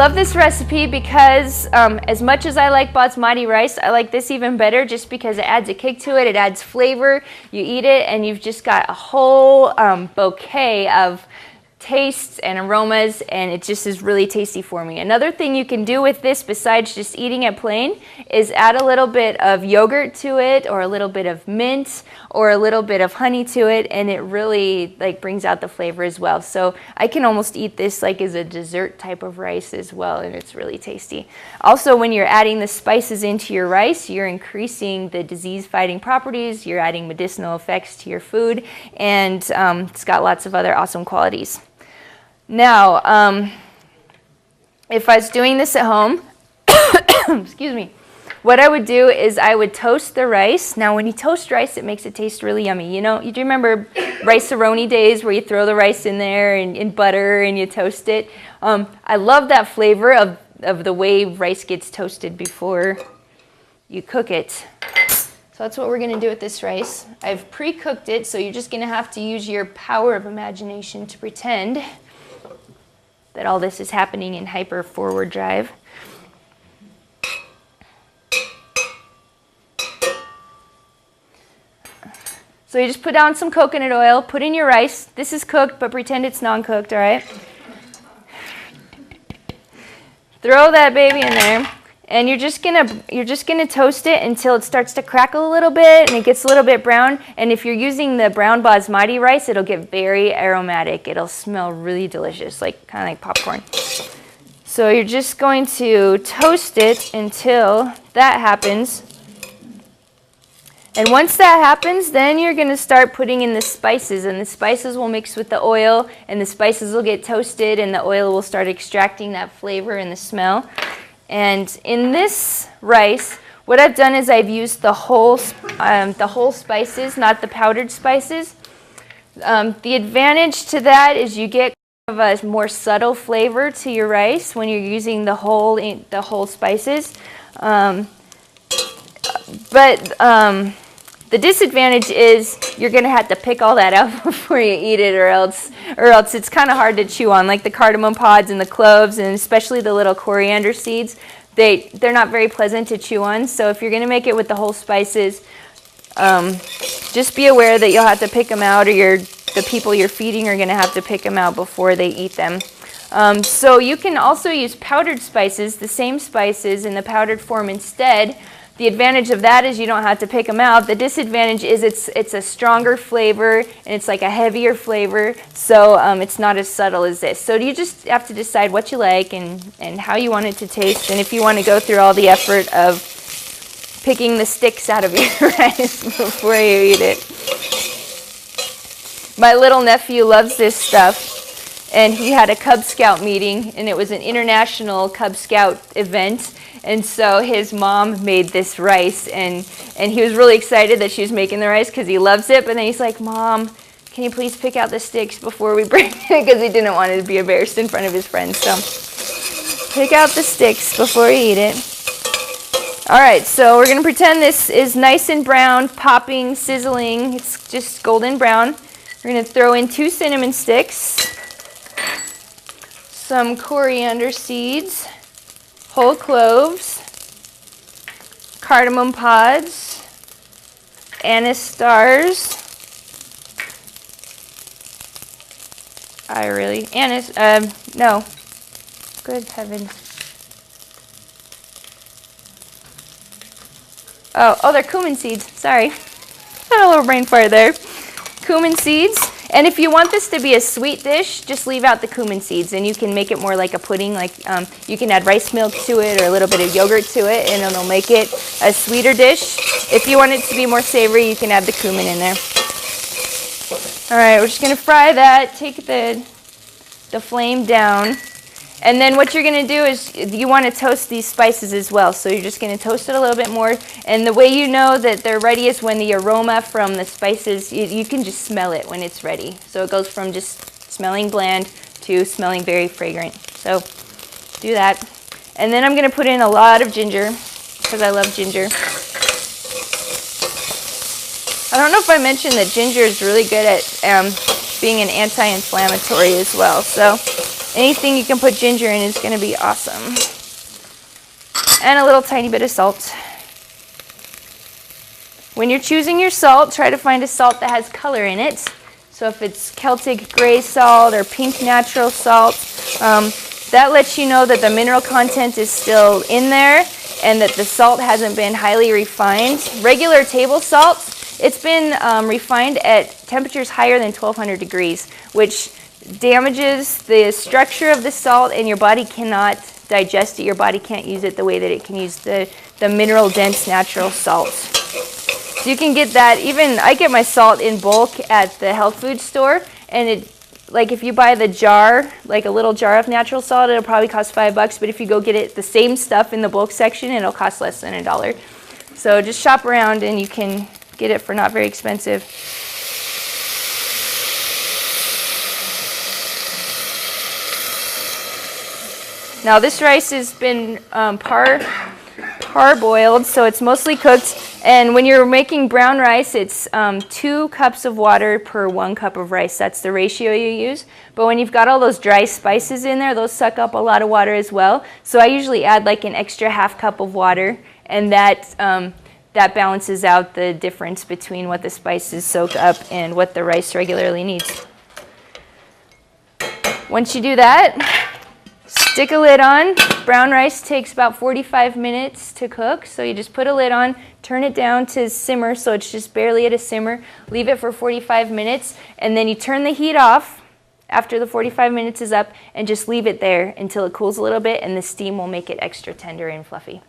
love this recipe because as much as I like basmati rice, I like this even better just because it adds a kick to it. It adds flavor. You eat it and you've just got a whole bouquet of tastes and aromas, and it just is really tasty for me. Another thing you can do with this besides just eating it plain is add a little bit of yogurt to it, or a little bit of mint, or a little bit of honey to it, and it really like brings out the flavor as well. So I can almost eat this like as a dessert type of rice as well, and it's really tasty. Also, when you're adding the spices into your rice, you're increasing the disease fighting properties, you're adding medicinal effects to your food, and it's got lots of other awesome qualities. Now, if I was doing this at home, excuse me, what I would do is I would toast the rice. Now, when you toast rice, it makes it taste really yummy. You know, you do remember rice-a-roni days where you throw the rice in there and in butter and you toast it? I love that flavor of the way rice gets toasted before you cook it. So that's what we're going to do with this rice. I've pre-cooked it, so you're just going to have to use your power of imagination to pretend that all this is happening in hyper forward drive. So you just put down some coconut oil, put in your rice. This is cooked, but pretend it's non-cooked, all right? Throw that baby in there, and you're just gonna toast it until it starts to crackle a little bit and it gets a little bit brown. And if you're using the brown basmati rice, it'll get very aromatic. It'll smell really delicious, like kind of like popcorn. So you're just going to toast it until that happens. And once that happens, then you're going to start putting in the spices, and the spices will mix with the oil, and the spices will get toasted, and the oil will start extracting that flavor and the smell. And in this rice, what I've done is I've used the whole spices, not the powdered spices. The advantage to that is you get kind of a more subtle flavor to your rice when you're using the whole spices. The disadvantage is you're going to have to pick all that out before you eat it, or else it's kind of hard to chew on, like the cardamom pods and the cloves, and especially the little coriander seeds. They're not very pleasant to chew on, so if you're going to make it with the whole spices, just be aware that you'll have to pick them out, or the people you're feeding are going to have to pick them out before they eat them. So you can also use powdered spices, the same spices in the powdered form instead. The advantage of that is you don't have to pick them out. The disadvantage is it's a stronger flavor, and it's like a heavier flavor, so it's not as subtle as this. So you just have to decide what you like and how you want it to taste, and if you want to go through all the effort of picking the sticks out of your rice before you eat it. My little nephew loves this stuff, and he had a Cub Scout meeting, and it was an international Cub Scout event. And so his mom made this rice, and he was really excited that she was making the rice because he loves it. But then he's like, "Mom, can you please pick out the sticks before we bring it?" Because he didn't want it to be embarrassed in front of his friends. So pick out the sticks before you eat it. All right, so we're going to pretend this is nice and brown, popping, sizzling. It's just golden brown. We're going to throw in 2 cinnamon sticks, some coriander seeds, whole cloves, cardamom pods, anise stars. No. Good heavens. Oh, they're cumin seeds. Sorry. Got a little brain fart there. Cumin seeds. And if you want this to be a sweet dish, just leave out the cumin seeds, and you can make it more like a pudding. Like you can add rice milk to it or a little bit of yogurt to it, and it'll make it a sweeter dish. If you want it to be more savory, you can add the cumin in there. All right, we're just going to fry that. Take the flame down. And then what you're going to do is you want to toast these spices as well. So you're just going to toast it a little bit more. And the way you know that they're ready is when the aroma from the spices, you can just smell it when it's ready. So it goes from just smelling bland to smelling very fragrant. So do that. And then I'm going to put in a lot of ginger because I love ginger. I don't know if I mentioned that ginger is really good at being an anti-inflammatory as well. So Anything you can put ginger in is going to be awesome. And a little tiny bit of salt. When you're choosing your salt, try to find a salt that has color in it. So if it's Celtic gray salt or pink natural salt, that lets you know that the mineral content is still in there and that the salt hasn't been highly refined. Regular table salt, it's been refined at temperatures higher than 1200 degrees, which damages the structure of the salt, and your body cannot digest it. Your body can't use it the way that it can use the mineral dense natural salt. So you can get that. Even I get my salt in bulk at the health food store, and it, like if you buy the jar, like a little jar of natural salt, it'll probably cost $5, but if you go get it the same stuff in the bulk section, it'll cost less than $1. So just shop around and you can get it for not very expensive. Now this rice has been parboiled, so it's mostly cooked. And when you're making brown rice, it's 2 cups of water per 1 cup of rice. That's the ratio you use. But when you've got all those dry spices in there, those suck up a lot of water as well. So I usually add like an extra ½ cup of water, and that balances out the difference between what the spices soak up and what the rice regularly needs. Once you do that, stick a lid on. Brown rice takes about 45 minutes to cook, so you just put a lid on, turn it down to simmer, so it's just barely at a simmer. Leave it for 45 minutes, and then you turn the heat off after the 45 minutes is up and just leave it there until it cools a little bit, and the steam will make it extra tender and fluffy.